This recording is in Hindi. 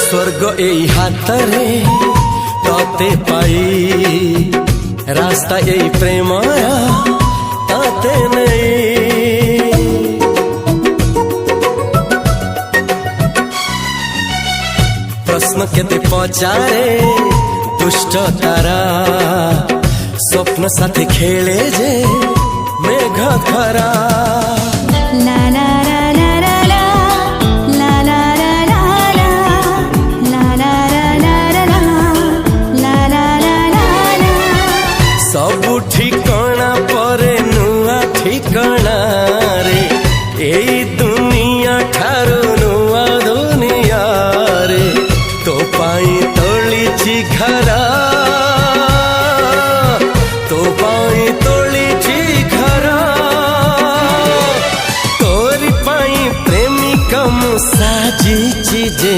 स्वर्ग एई हातरे तते पाई रास्ता एई प्रेमया ताते नहीं। प्रश्न केते पचारे दुष्ट तारा स्वप्न साथी खेले जे मेघ खरा। ला ला ला ला ला ला ला ला ला ला ला ला ला ला ला। सबु ठिकाना परे नुआ ठिकाना रे एई दुनिया ठारू नुआ दुनिया रे। तो पाई तोलिछि घरा तो पाई तोलिछि घरा तोरी पाई प्रेमिका मु साजिछि जे